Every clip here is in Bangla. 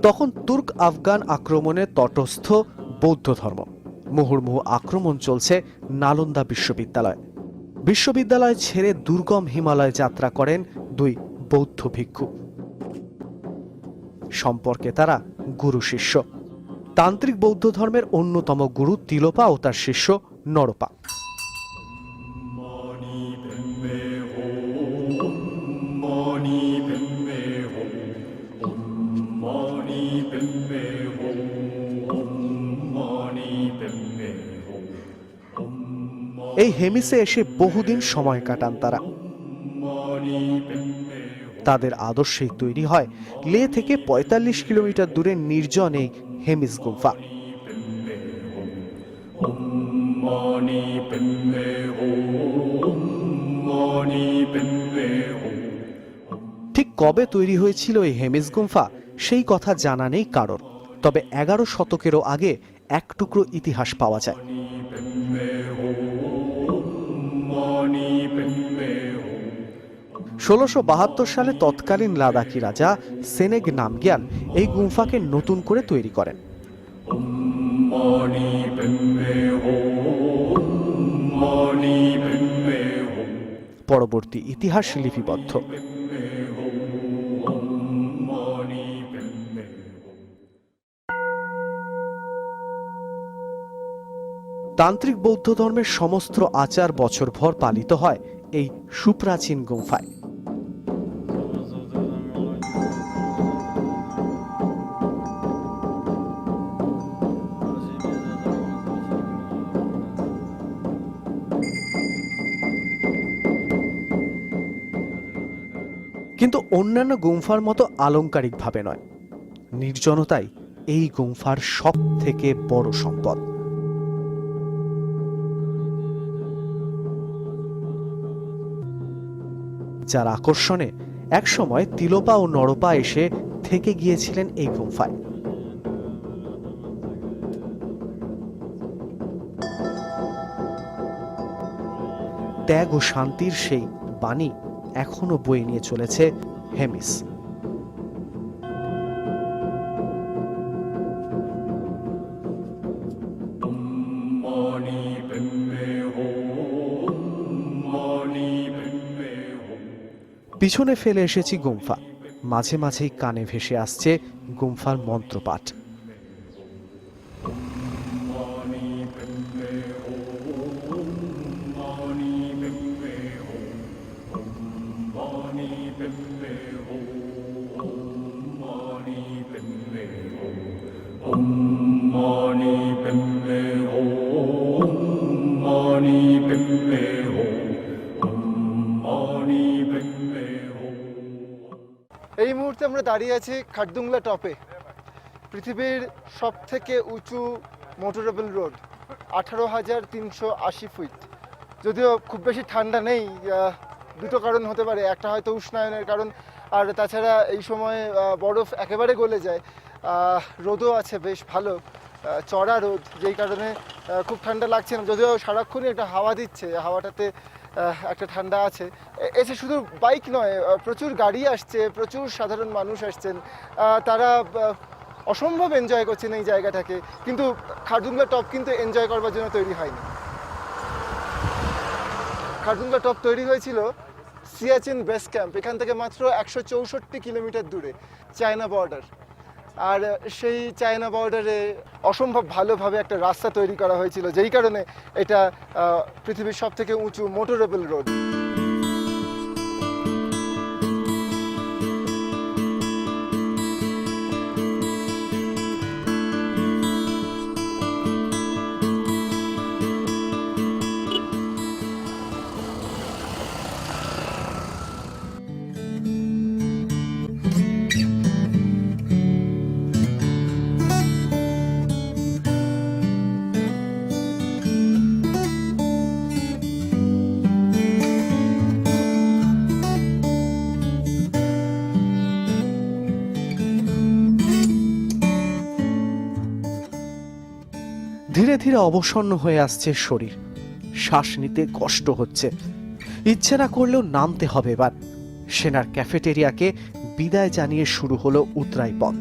তখন তুর্ক আফগান আক্রমণে তটস্থ বৌদ্ধ ধর্ম। মুহুর্মুহু আক্রমণ চলছে নালন্দা বিশ্ববিদ্যালয়। বিশ্ববিদ্যালয় ছেড়ে দুর্গম হিমালয়ে যাত্রা করেন দুই বৌদ্ধ ভিক্ষু। সম্পর্কে তারা গুরু শিষ্য। তান্ত্রিক বৌদ্ধ ধর্মের অন্যতম গুরু তিলোপা ও তার শিষ্য নরপা। এই হেমিসে এসে বহুদিন সময় কাটান তারা। তাদের আদর্শেই তৈরি হয় লে থেকে ৪৫ কিলোমিটার দূরে নির্জন এই হেমিস গুম্ফা। ঠিক কবে তৈরি হয়েছিল এই হেমিস গুম্ফা সেই কথা জানা নেই কারোর। তবে ১১ শতকেরও আগে এক টুকরো ইতিহাস পাওয়া যায়। ১৬৭২ সালে তৎকালীন লাদাখি রাজা সেনেগ নামগিয়াল এই গুম্ফাকে নতুন করে তৈরি করেন। পরবর্তী ইতিহাস লিপিবদ্ধ। তান্ত্রিক বৌদ্ধ ধর্মের সমস্ত আচার বছরভর পালিত হয় এই সুপ্রাচীন গুম্ফায়। কিন্তু অন্যান্য গুম্ফার মতো আলংকারিকভাবে নয়, নির্জনতাই এই গুম্ফার সব থেকে বড় সম্পদ। যার আকর্ষণে একসময় তিলোপা ও নরপা এসে থেকে গিয়েছিলেন এই গুম্ফায়। ত্যাগ ও শান্তির সেই বাণী এখনো বয়ে নিয়ে চলেছে হেমিস। পিছনে ফেলে এসেছি গুম্ফা, মাঝে মাঝেই কানে ভেসে আসছে গুম্ফার মন্ত্রপাঠ। এই মুহূর্তে আমরা দাঁড়িয়ে আছি খারদুংলা টপে, পৃথিবীর সব থেকে উঁচু মোটরেবল রোড, 18,380 ফিট। যদিও খুব বেশি ঠান্ডা নেই, দুটো কারণ হতে পারে, একটা হয়তো উষ্ণায়নের কারণ, আর তাছাড়া এই সময় বরফ একেবারে গলে যায়। রোদও আছে বেশ ভালো, চড়া রোদ, যেই কারণে খুব ঠান্ডা লাগছে না, যদিও সারাক্ষণই একটা হাওয়া দিচ্ছে, হাওয়াটাতে একটা ঠান্ডা আছে। এসে শুধু বাইক নয়, প্রচুর গাড়ি আসছে, প্রচুর সাধারণ মানুষ আসছেন, তারা অসম্ভব এনজয় করছেন এই জায়গাটাকে। কিন্তু খারদুংলা টপ কিন্তু এনজয় করবার জন্য তৈরি হয়নি। খারদুংলা টপ তৈরি হয়েছিল সিয়াচেন বেস ক্যাম্প, এখান থেকে মাত্র 164 কিলোমিটার দূরে, চায়না বর্ডার। আর সেই চায়না বর্ডারে অসম্ভব ভালোভাবে একটা রাস্তা তৈরি করা হয়েছিল, যেই কারণে এটা পৃথিবীর সব থেকে উঁচু মোটরেবল রোড। ধীরে ধীরে অবসন্ন হয়ে আসছে শরীর, শ্বাস নিতে কষ্ট হচ্ছে, ইচ্ছে না করলেও নামতে হবে এবার। সেনার ক্যাফেটেরিয়াকে বিদায় জানিয়ে শুরু হলো উতরাই পথ।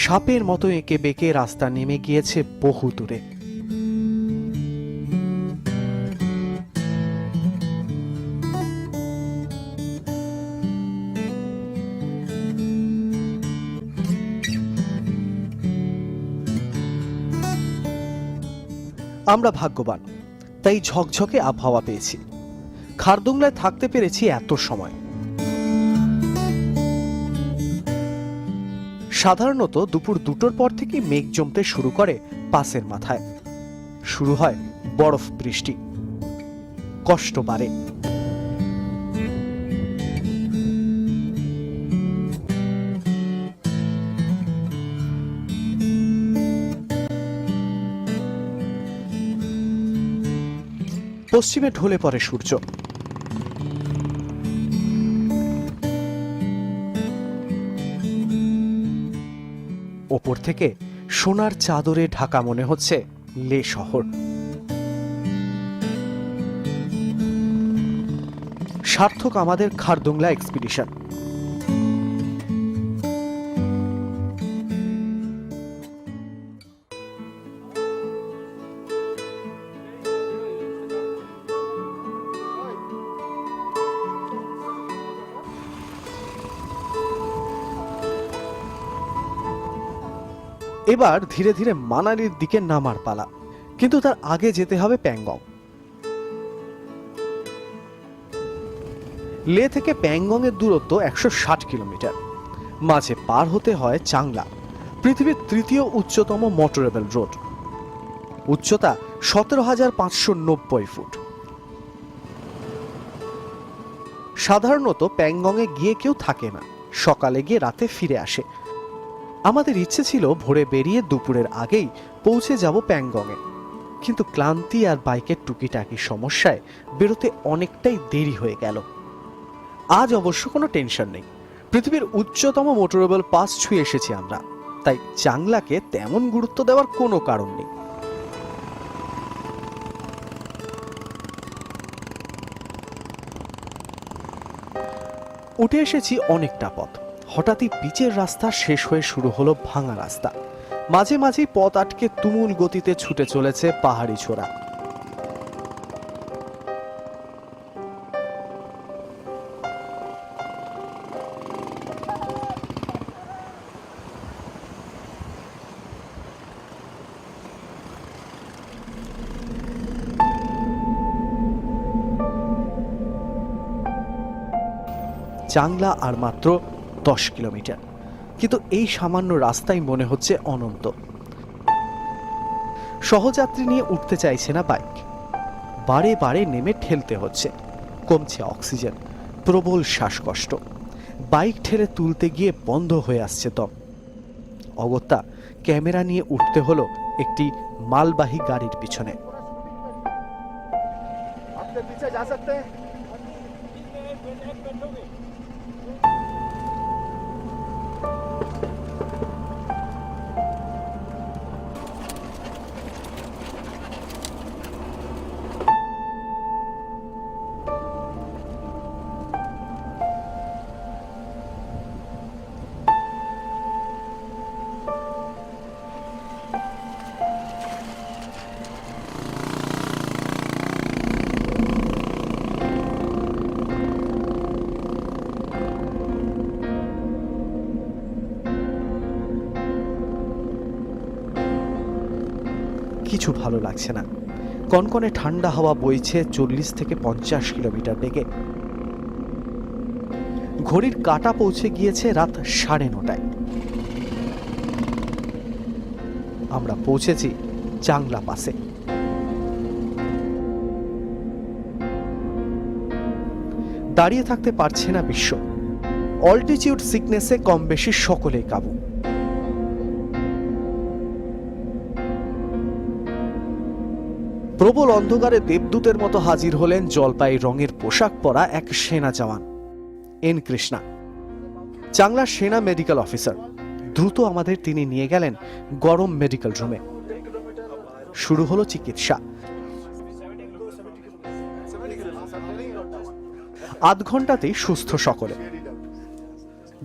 সাপের মতো এঁকে বেঁকে রাস্তা নেমে গিয়েছে বহু দূরে। আমরা ভাগ্যবান, তাই ঝকঝকে আবহাওয়া পেয়েছি। খারদুংলায় থাকতে পেরেছি এত সময়। সাধারণত দুপুর 2টোর পর থেকে মেঘ জমতে শুরু করে পাসের মাথায়। শুরু হয় বরফ বৃষ্টি, কষ্ট বাড়ে। পশ্চিমে ঢলে পড়ে সূর্য। ওপর থেকে সোনার চাদরে ঢাকা মনে হচ্ছে লে শহর। সার্থক আমাদের খারদুংলা এক্সপিডিশন। এবার ধীরে ধীরে মানালির দিকে নামার পালা, কিন্তু তার আগে যেতে হবে প্যাংগং। লে থেকে প্যাংগং এর দূরত্ব 160 কিলোমিটার। মাঝে পার হতে হয় চাংলা, পৃথিবীর 3য় উচ্চতম মোটরেবল রোড। উচ্চতা 17,590 ফুট। সাধারণত প্যাংগং এ গিয়ে কেউ থাকে না, সকালে গিয়ে রাতে ফিরে আসে। আমাদের ইচ্ছে ছিল ভোরে বেরিয়ে দুপুরের আগেই পৌঁছে যাব প্যাংগংয়ে, কিন্তু ক্লান্তি আর বাইকের টুকিটাকি সমস্যায় বেরোতে অনেকটাই দেরি হয়ে গেল। আজ অবশ্য কোনো টেনশন নেই, পৃথিবীর উচ্চতম মোটরেবল পাস ছুঁয়ে এসেছি আমরা, তাই চাংলাকে তেমন গুরুত্ব দেওয়ার কোনো কারণ নেই। উঠে এসেছি অনেকটা পথ, হঠাৎই পিচের রাস্তা শেষ হয়ে শুরু হলো ভাঙা রাস্তা। মাঝে মাঝেই পথ আটকে তুমুল গতিতে ছুটে চলেছে পাহাড়ি ছোড়া। চাংলা আর মাত্র 10 কিলোমিটার, কিন্তু এই সামান্য রাস্তায় মনে হচ্ছে অনন্ত। সহযাত্রী নিয়ে উঠতে চাইছে না বাইক, বারে বারে নেমে ঠেলতে হচ্ছে। কমছে অক্সিজেন, প্রবল শ্বাসকষ্ট। বাইক ঠেলে তুলতে গিয়ে বন্ধ হয়ে আসছে দম। অগত্যা ক্যামেরা নিয়ে উঠতে হলো একটি মালবাহী গাড়ির পিছনে। কিছু ভালো লাগছে না। কনকনে ঠান্ডা হাওয়া বইছে 40 থেকে 50 কিলোমিটার বেগে। ঘড়ির কাঁটা পৌঁছে গিয়েছে রাত 9:30টায়। আমরা পৌঁছেছি চাংলা পাসে। দাঁড়িয়ে থাকতে পারছে না বিশ্ব। অল্টিটিউড সিকনেসে কম বেশি সকলেই কাবু। প্রবল অন্ধকারে দেবদূতের মতো হাজির হলেন জলপাই রঙের পোশাক পরা এক সেনা জওয়ান, এন কৃষ্ণা, চাংলা সেনা মেডিকেল অফিসার। দ্রুত আমাদের তিনি নিয়ে গেলেন গরম মেডিকেল রুমে। শুরু হলো চিকিৎসা। আধ ঘন্টাতেই সুস্থ সকলে।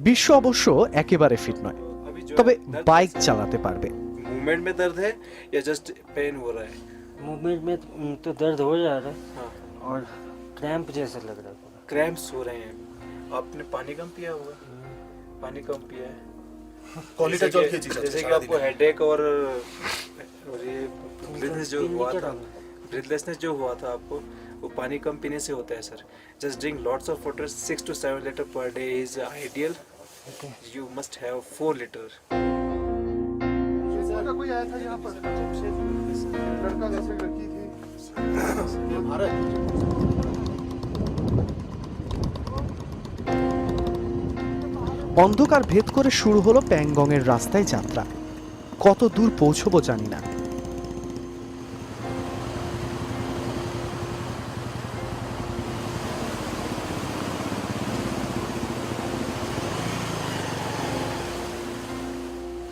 বিশ্ব অবশ্য একেবারে ফিট নয়, তবে বাইক চালাতে পারবে। मूवमेंट में दर्द है या जस्ट पेन हो रहा है? मूवमेंट में तो दर्द हो जा रहा है हाँ, और क्रैम्प जैसा लग रहा है पूरा। क्रैम्प्स हो रहे हैं। आपने पानी कम पिया होगा? पानी कम पिया है? जैसे कि आपको हेडेक और ये ब्रीथलेसनेस जो हुआ था आपको, वो पानी कम पीने से होता है sir. Just drink lots of water, 6 to 7 litre per day is ideal. You must have 4 litre. कोई आया था यहाँ पर, लड़का जैसे लड़की थी, অন্ধকার ভেদ করে শুরু হলো প্যাংগংয়ের রাস্তায় যাত্রা। কত দূর পৌঁছবো জানি না।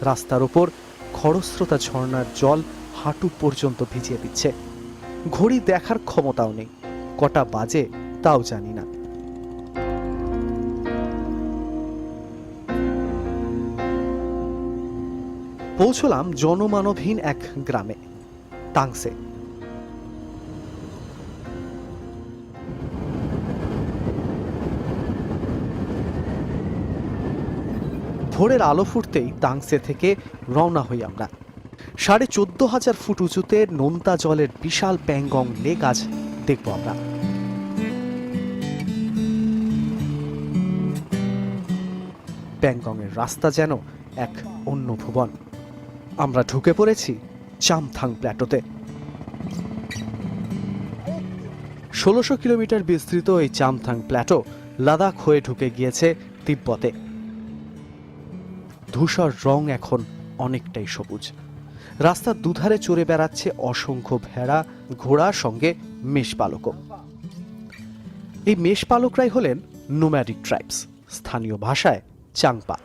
রাস্তার ওপর খরস্রোতা ঝর্ণার জল হাঁটু পর্যন্ত ভিজিয়ে দিচ্ছে। ঘড়ি দেখার ক্ষমতাও নেই, কটা বাজে তাও জানি না। পৌঁছলাম জনমানবহীন এক গ্রামে, তাংসে। ভোরের আলো ফুটতেই তাংসে থেকে রওনা হই আমরা। 14,500 ফুট উঁচুতে নোনতা জলের বিশাল প্যাংগং লেক আজ দেখব আমরা। প্যাংগংয়ের রাস্তা যেন এক অন্য ভুবন। আমরা ঢুকে পড়েছি চামথাং প্ল্যাটোতে। 1600 কিলোমিটার বিস্তৃত এই চামথাং প্ল্যাটো লাদাখ হয়ে ঢুকে গিয়েছে তিব্বতে। ধূসর রং এখন অনেকটাই সবুজ। রাস্তার দুধারে চড়ে বেড়াচ্ছে অসংখ্য ভেড়া, ঘোড়ার সঙ্গে মেষপালকও। এই মেষপালকরাই হলেন নোম্যাডিক ট্রাইবস, স্থানীয় ভাষায় চাংপা।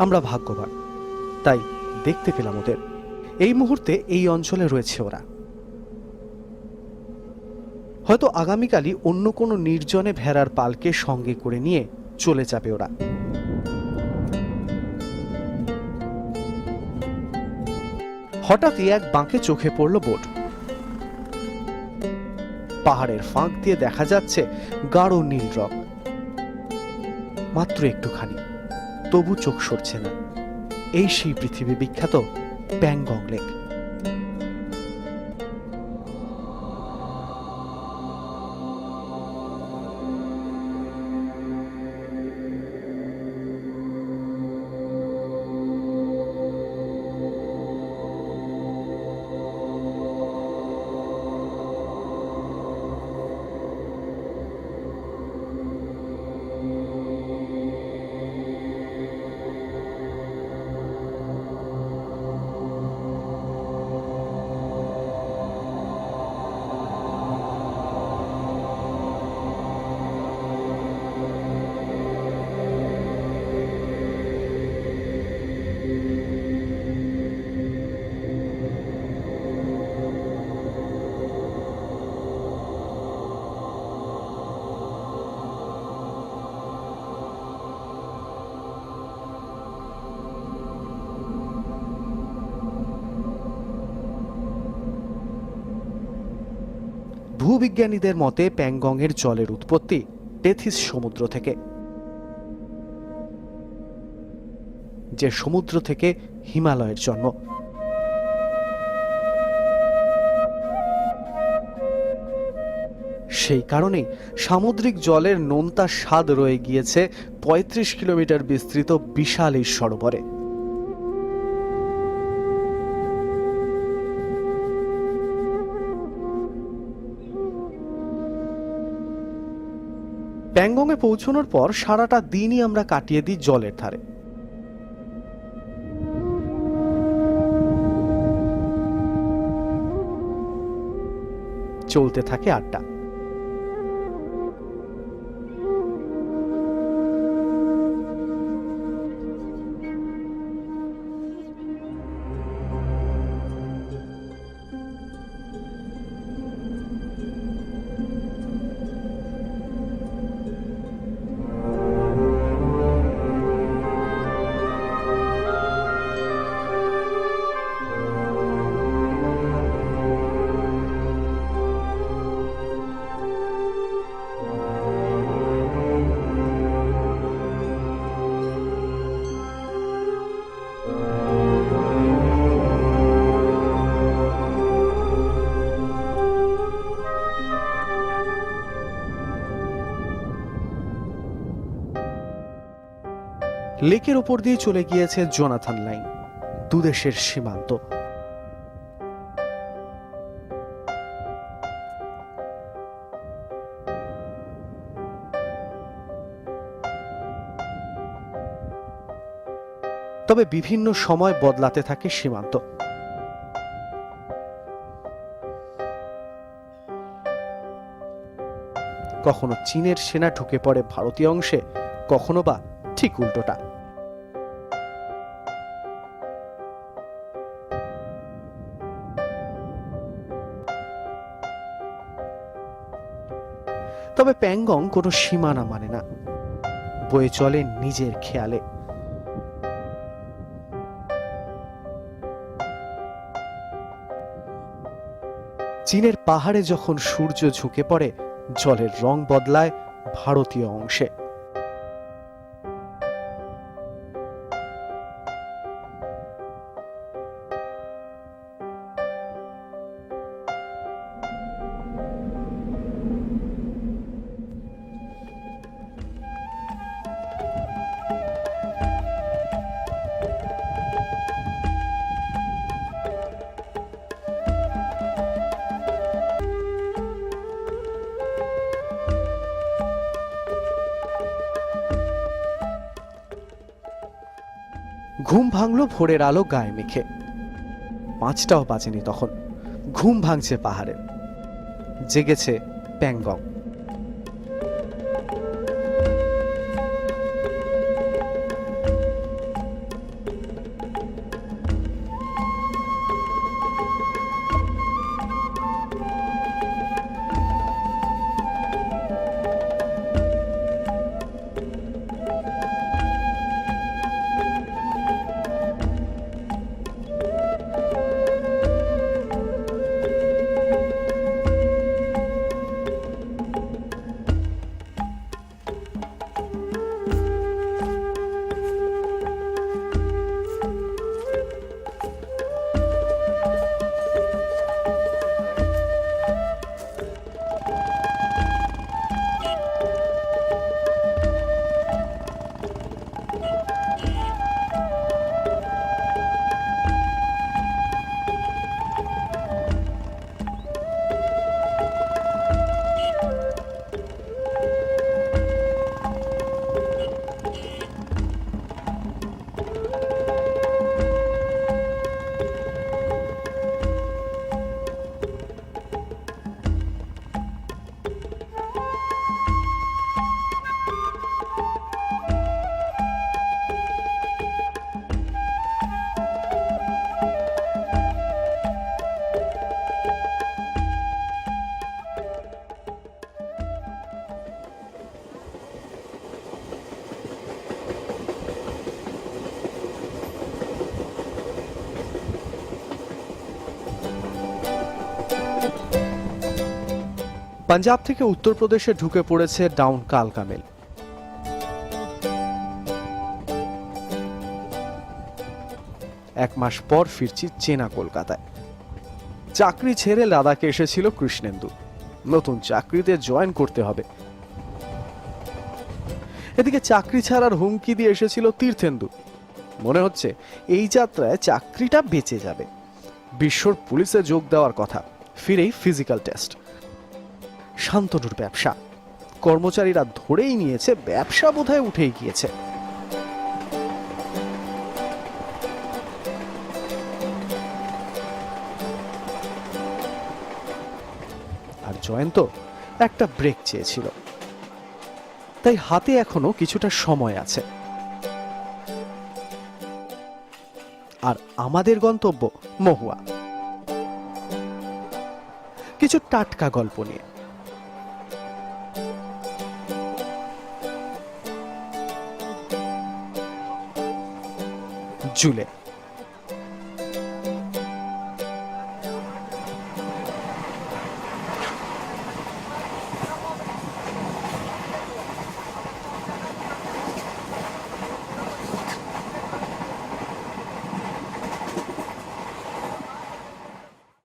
আমরা ভাগ্যবান, তাই দেখতে পেলাম ওদের। এই মুহূর্তে এই অঞ্চলে রয়েছে ওরা। হয়তো আগামীকালই অন্য কোনো নির্জনে ভেড়ার পালকে সঙ্গে করে নিয়ে চলে যাবে ওরা। হঠাৎই এক বাঁকে চোখে পড়ল বোট। পাহাড়ের ফাঁক দিয়ে দেখা যাচ্ছে গাঢ় নীল রং। মাত্র একটুখানি, তবু চোখ সরছে না। এই সেই পৃথিবী বিখ্যাত প্যাংগং লেক। ভূবিজ্ঞানীদের মতে প্যাংগংয়ের জলের উৎপত্তি টেথিস সমুদ্র থেকে, যে সমুদ্র থেকে হিমালয়ের জন্ম। সেই কারণেই সামুদ্রিক জলের নোনতা স্বাদ রয়ে গিয়েছে 35 কিলোমিটার বিস্তৃত বিশাল এই সরোবরে। প্যাংগংয়ে পৌঁছানোর পর সারাটা দিনই আমরা কাটিয়ে দিই জলের ধারে। চলতে থাকে আড্ডা। লেকের ওপর দিয়ে চলে গিয়েছে জোনাথন লাইন, দুদেশের সীমান্ত। তবে বিভিন্ন সময় বদলাতে থাকে সীমান্ত। কখনো চীনের সেনা ঢুকে পড়ে ভারতীয় অংশে, কখনো বা ঠিক উল্টোটা। তবে প্যাংগং কোনো সীমানা মানে না, বয়ে চলে নিজের খেয়ালে। চীনের পাহাড়ে যখন সূর্য ঝুঁকে পড়ে, জলের রং বদলায় ভারতীয় অংশে। ঘুম ভাঙল ভোরের আলো গায়ে মেখে। 5টাও বাজেনি তখন। ঘুম ভাঙছে পাহাড়ে, জেগেছে প্যাংগং। পাঞ্জাব থেকে উত্তরপ্রদেশে ঢুকে পড়েছে ডাউন কালকা মেল। এক মাস পর ফিরছি চেনা কলকাতায়। চাকরি ছেড়ে লাদাখে এসেছিল কৃষ্ণেন্দু। নতুন চাকরিতে জয়েন করতে হবে। এদিকে চাকরি ছাড়ার হুমকি দিয়ে এসেছিল তীর্থেন্দু। মনে হচ্ছে এই যাত্রায় চাকরিটা বেঁচে যাবে। বিশ্বর পুলিশে যোগ দেওয়ার কথা, ফিরেই ফিজিক্যাল টেস্ট। শান্তনুর ব্যবসা, কর্মচারীরা ধরেই নিয়েছে ব্যবসা বোধহয় উঠেই গিয়েছে। আর জয়ন্ত একটা ব্রেক চেয়েছিল, তাই হাতে এখনো কিছুটা সময় আছে। আর আমাদের গন্তব্য মহুয়া, কিছু টাটকা গল্প নিয়ে। জুলে।